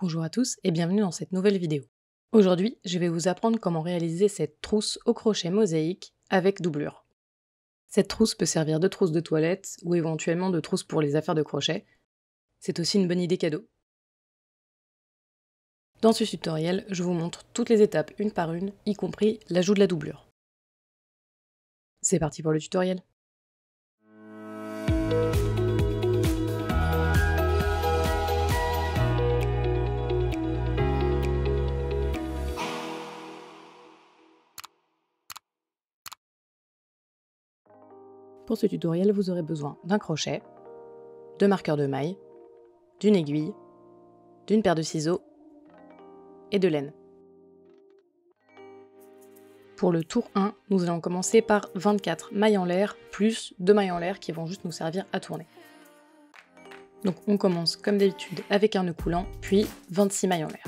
Bonjour à tous et bienvenue dans cette nouvelle vidéo. Aujourd'hui, je vais vous apprendre comment réaliser cette trousse au crochet mosaïque avec doublure. Cette trousse peut servir de trousse de toilette ou éventuellement de trousse pour les affaires de crochet. C'est aussi une bonne idée cadeau. Dans ce tutoriel, je vous montre toutes les étapes une par une, y compris l'ajout de la doublure. C'est parti pour le tutoriel. Pour ce tutoriel, vous aurez besoin d'un crochet, de marqueurs de maille, d'une aiguille, d'une paire de ciseaux et de laine. Pour le tour 1, nous allons commencer par 24 mailles en l'air plus 2 mailles en l'air qui vont juste nous servir à tourner. Donc on commence comme d'habitude avec un nœud coulant, puis 26 mailles en l'air.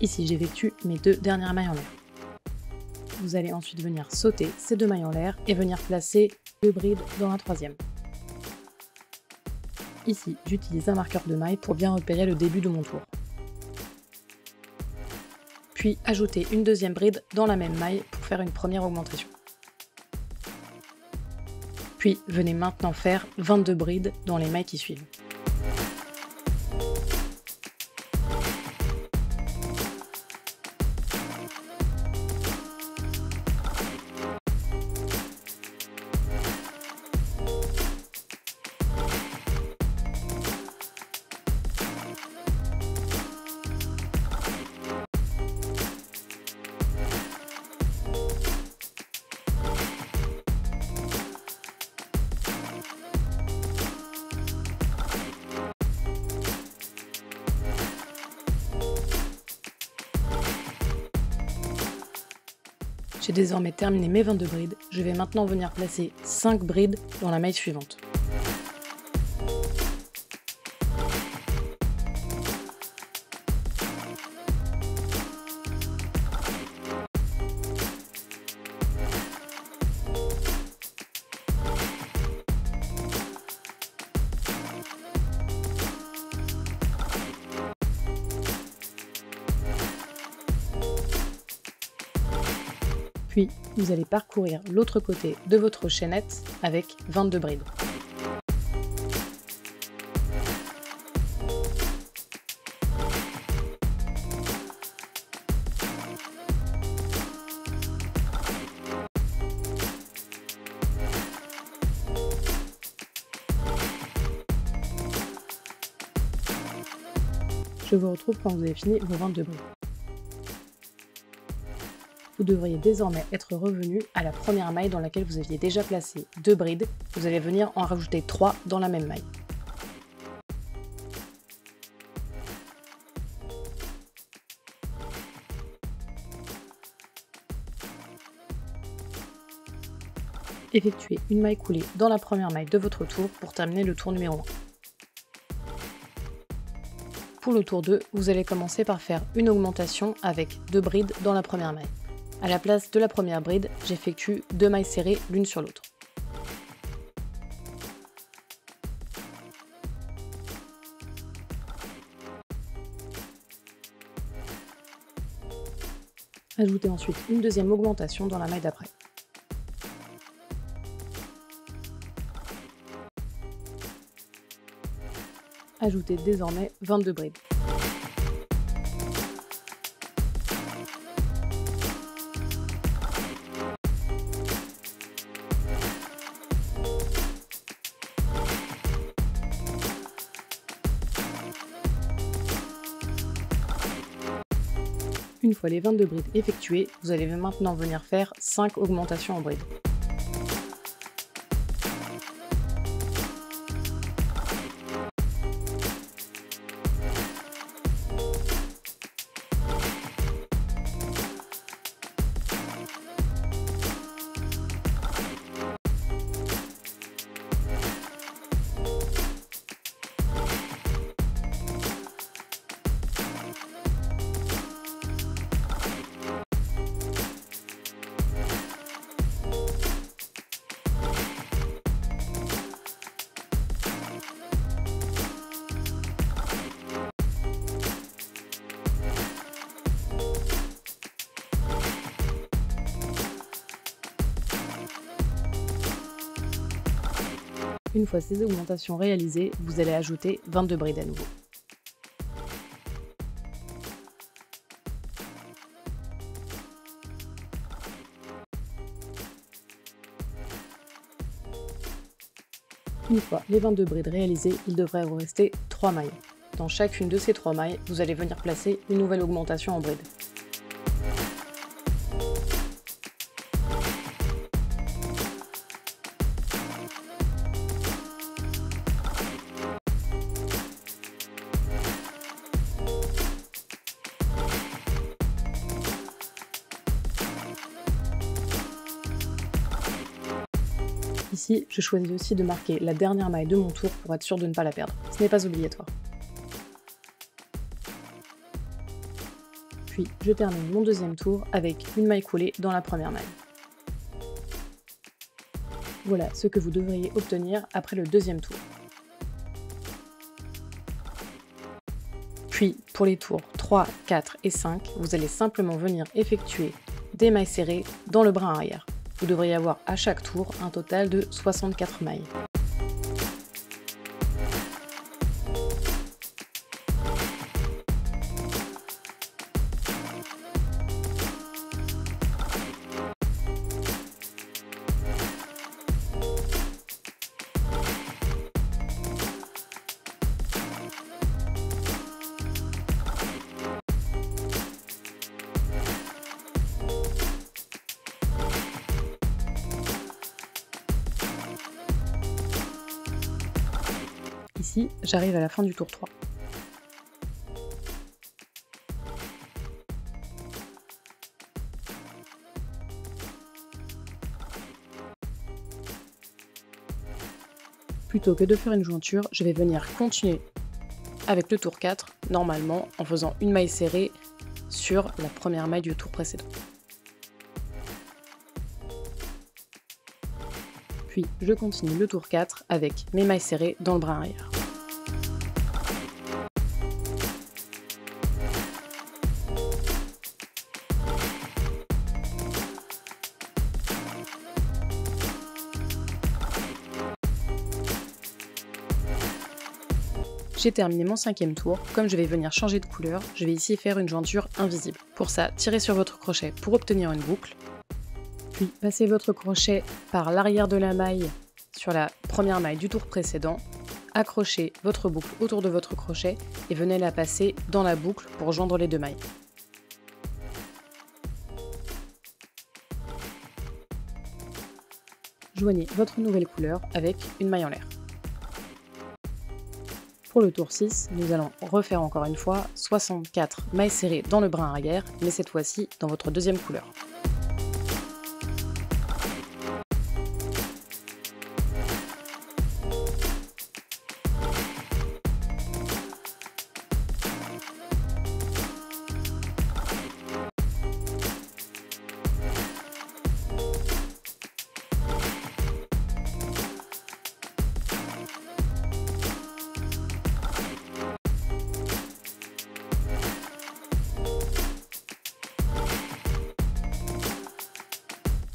Ici, j'effectue mes 2 dernières mailles en l'air. Vous allez ensuite venir sauter ces 2 mailles en l'air et venir placer 2 brides dans la troisième. Ici, j'utilise un marqueur de maille pour bien repérer le début de mon tour. Puis, ajouter une deuxième bride dans la même maille pour faire une première augmentation. Puis, venez maintenant faire 22 brides dans les mailles qui suivent. J'ai désormais terminé mes 22 brides, je vais maintenant venir placer 5 brides dans la maille suivante. Puis, vous allez parcourir l'autre côté de votre chaînette avec 22 brides. Je vous retrouve quand vous avez fini vos 22 brides. Vous devriez désormais être revenu à la première maille dans laquelle vous aviez déjà placé 2 brides. Vous allez venir en rajouter 3 dans la même maille. Effectuez une maille coulée dans la première maille de votre tour pour terminer le tour numéro 1. Pour le tour 2, vous allez commencer par faire une augmentation avec 2 brides dans la première maille. À la place de la première bride, j'effectue 2 mailles serrées l'une sur l'autre. Ajoutez ensuite une deuxième augmentation dans la maille d'après. Ajoutez désormais 22 brides. Une fois les 22 brides effectuées, vous allez maintenant venir faire 5 augmentations en brides. Une fois ces augmentations réalisées, vous allez ajouter 22 brides à nouveau. Une fois les 22 brides réalisées, il devrait vous rester 3 mailles. Dans chacune de ces 3 mailles, vous allez venir placer une nouvelle augmentation en bride. Ici, je choisis aussi de marquer la dernière maille de mon tour pour être sûr de ne pas la perdre. Ce n'est pas obligatoire. Puis, je termine mon deuxième tour avec une maille coulée dans la première maille. Voilà ce que vous devriez obtenir après le deuxième tour. Puis, pour les tours 3, 4 et 5, vous allez simplement venir effectuer des mailles serrées dans le brin arrière. Vous devriez avoir à chaque tour un total de 64 mailles. Ici, j'arrive à la fin du tour 3. Plutôt que de faire une jointure, je vais venir continuer avec le tour 4, normalement en faisant une maille serrée sur la première maille du tour précédent. Puis je continue le tour 4 avec mes mailles serrées dans le brin arrière. J'ai terminé mon cinquième tour. Comme je vais venir changer de couleur, je vais ici faire une jointure invisible. Pour ça, tirez sur votre crochet pour obtenir une boucle. Puis passez votre crochet par l'arrière de la maille sur la première maille du tour précédent. Accrochez votre boucle autour de votre crochet et venez la passer dans la boucle pour joindre les deux mailles. Joignez votre nouvelle couleur avec une maille en l'air. Pour le tour 6, nous allons refaire encore une fois 64 mailles serrées dans le brin arrière, mais cette fois-ci dans votre deuxième couleur.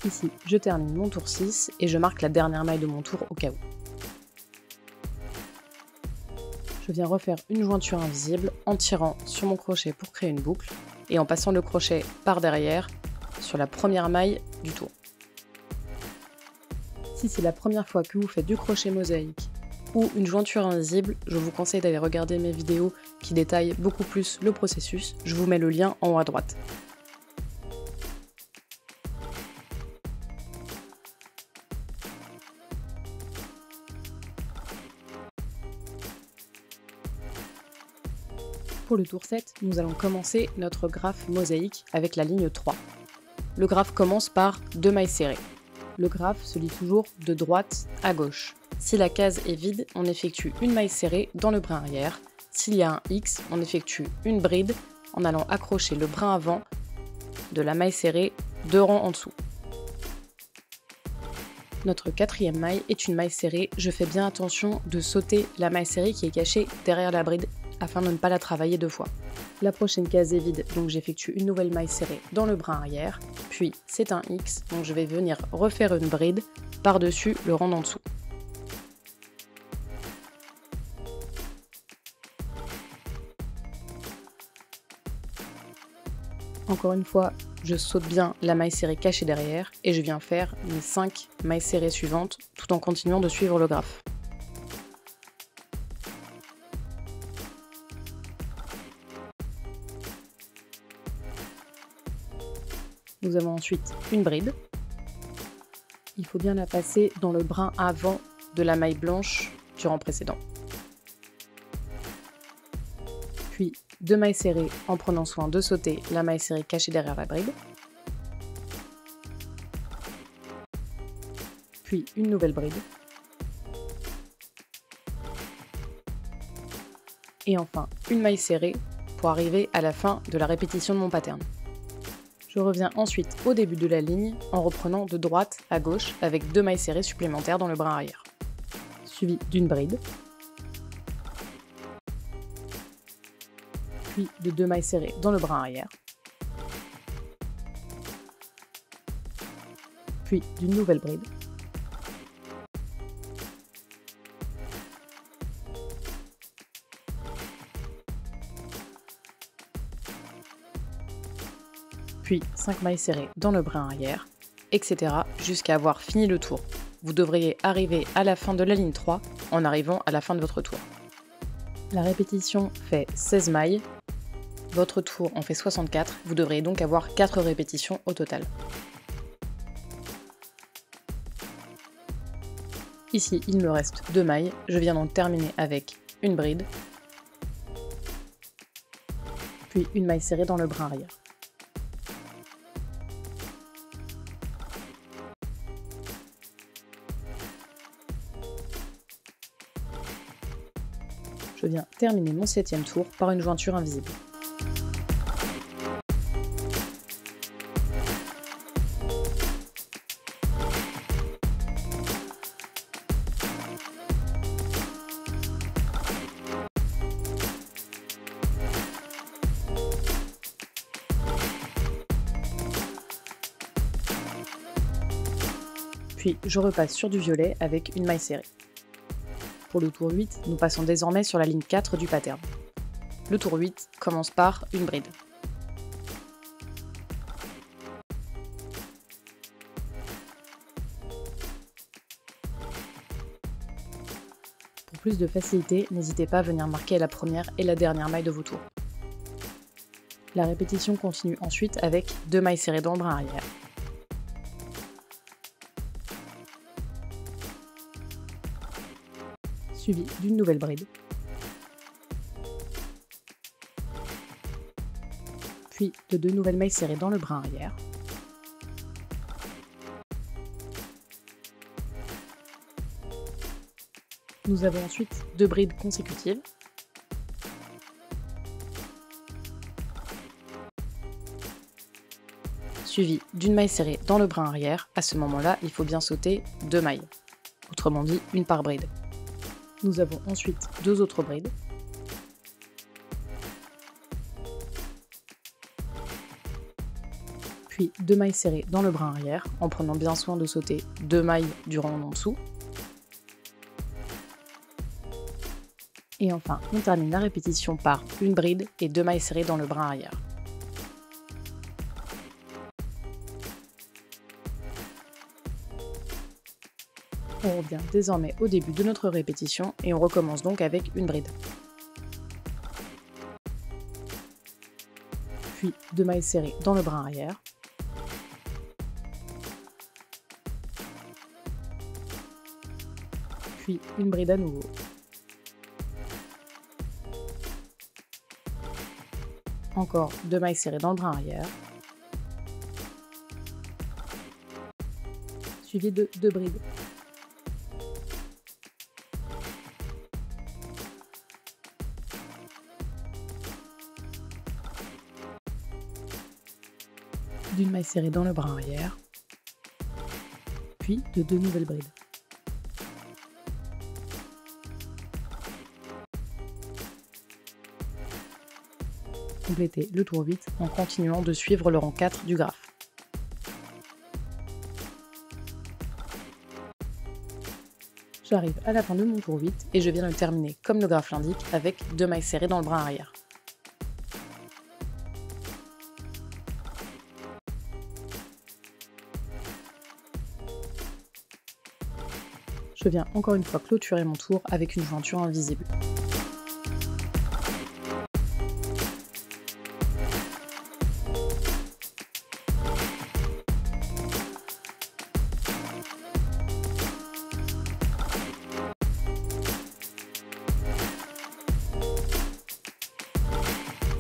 Ici, je termine mon tour 6 et je marque la dernière maille de mon tour au cas où. Je viens refaire une jointure invisible en tirant sur mon crochet pour créer une boucle et en passant le crochet par derrière sur la première maille du tour. Si c'est la première fois que vous faites du crochet mosaïque ou une jointure invisible, je vous conseille d'aller regarder mes vidéos qui détaillent beaucoup plus le processus. Je vous mets le lien en haut à droite. Pour le tour 7, nous allons commencer notre graphe mosaïque avec la ligne 3. Le graphe commence par 2 mailles serrées. Le graphe se lit toujours de droite à gauche. Si la case est vide, on effectue une maille serrée dans le brin arrière. S'il y a un X, on effectue une bride en allant accrocher le brin avant de la maille serrée 2 rangs en dessous. Notre quatrième maille est une maille serrée. Je fais bien attention de sauter la maille serrée qui est cachée derrière la bride afin de ne pas la travailler 2 fois. La prochaine case est vide, donc j'effectue une nouvelle maille serrée dans le brin arrière. Puis c'est un X, donc je vais venir refaire une bride par-dessus le rang d'en dessous. Encore une fois, je saute bien la maille serrée cachée derrière et je viens faire mes 5 mailles serrées suivantes tout en continuant de suivre le graphe. Nous avons ensuite une bride. Il faut bien la passer dans le brin avant de la maille blanche du rang précédent. Puis 2 mailles serrées en prenant soin de sauter la maille serrée cachée derrière la bride. Puis une nouvelle bride. Et enfin une maille serrée pour arriver à la fin de la répétition de mon pattern. Je reviens ensuite au début de la ligne en reprenant de droite à gauche avec 2 mailles serrées supplémentaires dans le brin arrière, suivi d'une bride, puis de 2 mailles serrées dans le brin arrière, puis d'une nouvelle bride, puis 5 mailles serrées dans le brin arrière, etc. jusqu'à avoir fini le tour. Vous devriez arriver à la fin de la ligne 3 en arrivant à la fin de votre tour. La répétition fait 16 mailles, votre tour en fait 64, vous devriez donc avoir 4 répétitions au total. Ici, il me reste 2 mailles, je viens donc terminer avec une bride, puis une maille serrée dans le brin arrière. Je viens terminer mon 7e tour par une jointure invisible. Puis je repasse sur du violet avec une maille serrée. Pour le tour 8, nous passons désormais sur la ligne 4 du pattern. Le tour 8 commence par une bride. Pour plus de facilité, n'hésitez pas à venir marquer la première et la dernière maille de vos tours. La répétition continue ensuite avec 2 mailles serrées dans le brin arrière, suivi d'une nouvelle bride, puis de 2 nouvelles mailles serrées dans le brin arrière, nous avons ensuite 2 brides consécutives, suivi d'une maille serrée dans le brin arrière. À ce moment-là, il faut bien sauter 2 mailles, autrement dit une par bride. Nous avons ensuite 2 autres brides, puis 2 mailles serrées dans le brin arrière, en prenant bien soin de sauter 2 mailles du rang en dessous. Et enfin, on termine la répétition par une bride et 2 mailles serrées dans le brin arrière. On revient désormais au début de notre répétition et on recommence donc avec une bride. Puis 2 mailles serrées dans le brin arrière. Puis une bride à nouveau. Encore 2 mailles serrées dans le brin arrière. Suivi de 2 brides. D'une maille serrée dans le brin arrière, puis de 2 nouvelles brides. Complétez le tour 8 en continuant de suivre le rang 4 du graphe. J'arrive à la fin de mon tour 8 et je viens de terminer comme le graphe l'indique avec 2 mailles serrées dans le brin arrière. Je viens encore une fois clôturer mon tour avec une jointure invisible.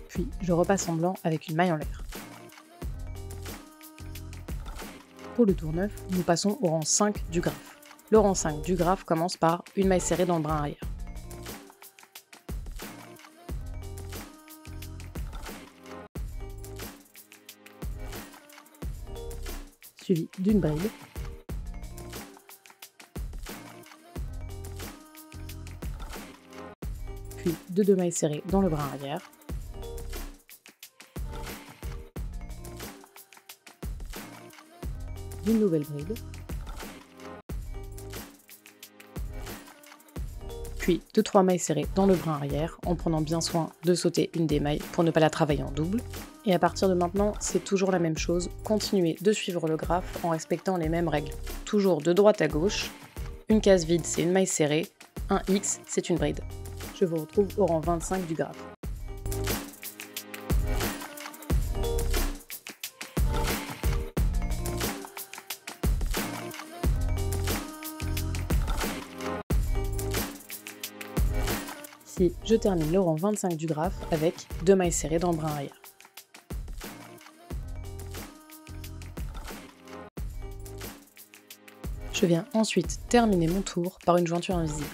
Puis je repasse en blanc avec une maille en l'air. Pour le tour 9, nous passons au rang 5 du graphe. Le rang 5 du graphe commence par une maille serrée dans le brin arrière. Suivi d'une bride. Puis de 2 mailles serrées dans le brin arrière. D'une nouvelle bride. Puis de 3 mailles serrées dans le brin arrière en prenant bien soin de sauter une des mailles pour ne pas la travailler en double. Et à partir de maintenant, c'est toujours la même chose, continuez de suivre le graphe en respectant les mêmes règles. Toujours de droite à gauche, une case vide c'est une maille serrée, un X c'est une bride. Je vous retrouve au rang 25 du graphe. Ici, je termine le rang 25 du graphe avec 2 mailles serrées dans le brin arrière. Je viens ensuite terminer mon tour par une jointure invisible.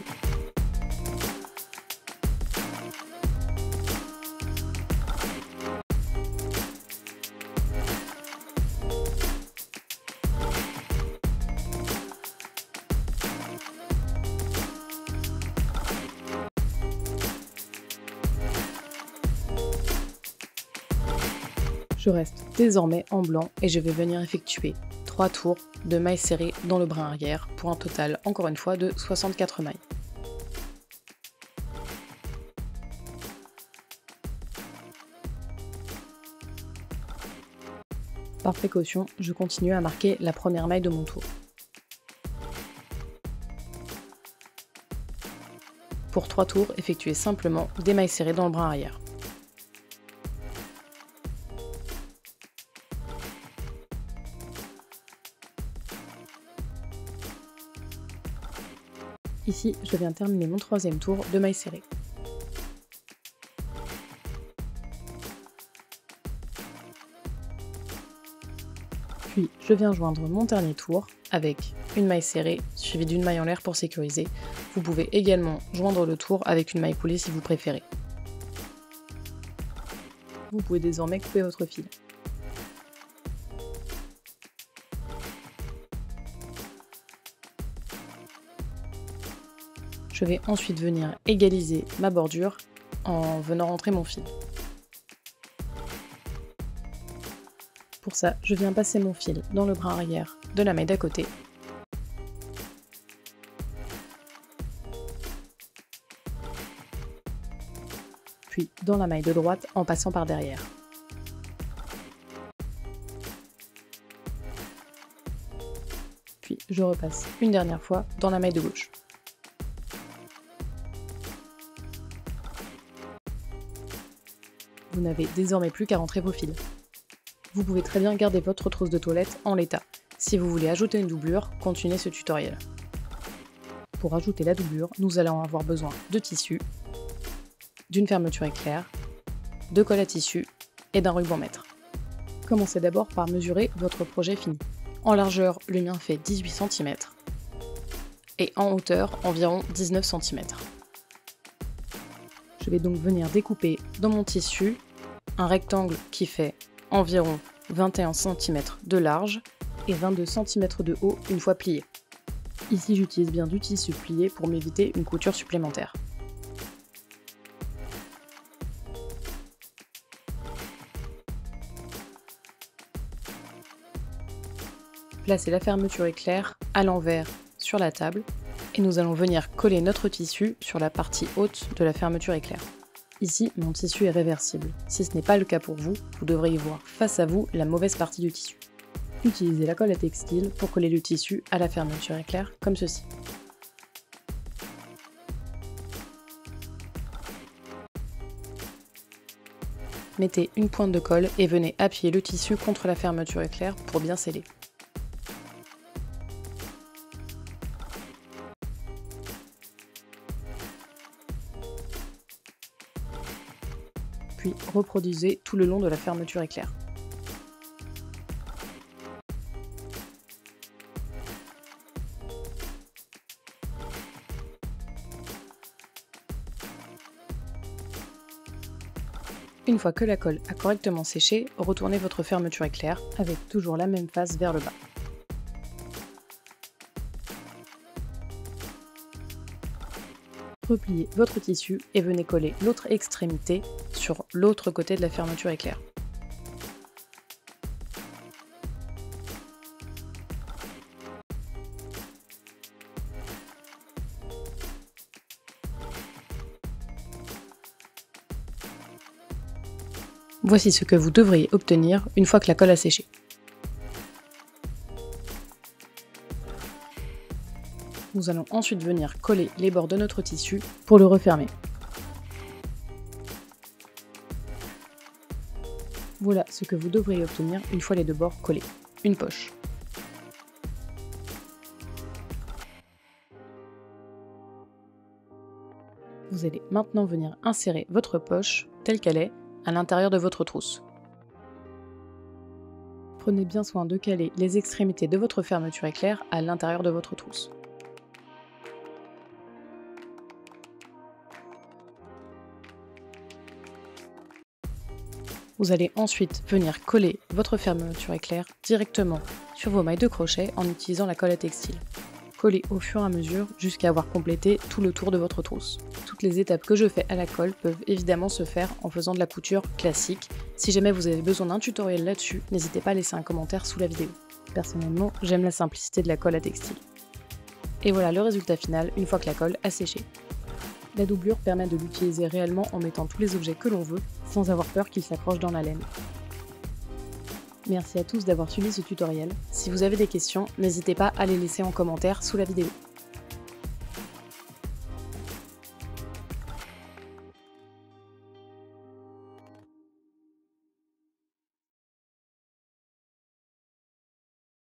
Je reste désormais en blanc et je vais venir effectuer 3 tours de mailles serrées dans le brin arrière pour un total, encore une fois, de 64 mailles. Par précaution, je continue à marquer la première maille de mon tour. Pour 3 tours, effectuez simplement des mailles serrées dans le brin arrière. Ici, je viens terminer mon troisième tour de mailles serrées. Puis, je viens joindre mon dernier tour avec une maille serrée suivie d'une maille en l'air pour sécuriser. Vous pouvez également joindre le tour avec une maille coulée si vous préférez. Vous pouvez désormais couper votre fil. Je vais ensuite venir égaliser ma bordure en venant rentrer mon fil. Pour ça, je viens passer mon fil dans le brin arrière de la maille d'à côté. Puis dans la maille de droite en passant par derrière. Puis je repasse une dernière fois dans la maille de gauche. Vous n'avez désormais plus qu'à rentrer vos fils. Vous pouvez très bien garder votre trousse de toilette en l'état. Si vous voulez ajouter une doublure, continuez ce tutoriel. Pour ajouter la doublure, nous allons avoir besoin de tissu, d'une fermeture éclair, de colle à tissu et d'un ruban mètre. Commencez d'abord par mesurer votre projet fini. En largeur, le mien fait 18 cm et en hauteur, environ 19 cm. Je vais donc venir découper dans mon tissu un rectangle qui fait environ 21 cm de large et 22 cm de haut une fois plié. Ici, j'utilise bien du tissu plié pour m'éviter une couture supplémentaire. Placez la fermeture éclair à l'envers sur la table et nous allons venir coller notre tissu sur la partie haute de la fermeture éclair. Ici, mon tissu est réversible. Si ce n'est pas le cas pour vous, vous devriez voir face à vous la mauvaise partie du tissu. Utilisez la colle à textile pour coller le tissu à la fermeture éclair comme ceci. mettez une pointe de colle et venez appuyer le tissu contre la fermeture éclair pour bien sceller. Puis reproduisez tout le long de la fermeture éclair. Une fois que la colle a correctement séché, retournez votre fermeture éclair avec toujours la même face vers le bas. Repliez votre tissu et venez coller l'autre extrémité sur l'autre côté de la fermeture éclair. Voici ce que vous devriez obtenir une fois que la colle a séché. Nous allons ensuite venir coller les bords de notre tissu pour le refermer. Voilà ce que vous devriez obtenir une fois les deux bords collés. Une poche. Vous allez maintenant venir insérer votre poche telle qu'elle est à l'intérieur de votre trousse. Prenez bien soin de caler les extrémités de votre fermeture éclair à l'intérieur de votre trousse. Vous allez ensuite venir coller votre fermeture éclair directement sur vos mailles de crochet en utilisant la colle à textile. Collez au fur et à mesure jusqu'à avoir complété tout le tour de votre trousse. Toutes les étapes que je fais à la colle peuvent évidemment se faire en faisant de la couture classique. Si jamais vous avez besoin d'un tutoriel là-dessus, n'hésitez pas à laisser un commentaire sous la vidéo. Personnellement, j'aime la simplicité de la colle à textile. Et voilà le résultat final une fois que la colle a séché. La doublure permet de l'utiliser réellement en mettant tous les objets que l'on veut, sans avoir peur qu'ils s'accrochent dans la laine. Merci à tous d'avoir suivi ce tutoriel. Si vous avez des questions, n'hésitez pas à les laisser en commentaire sous la vidéo.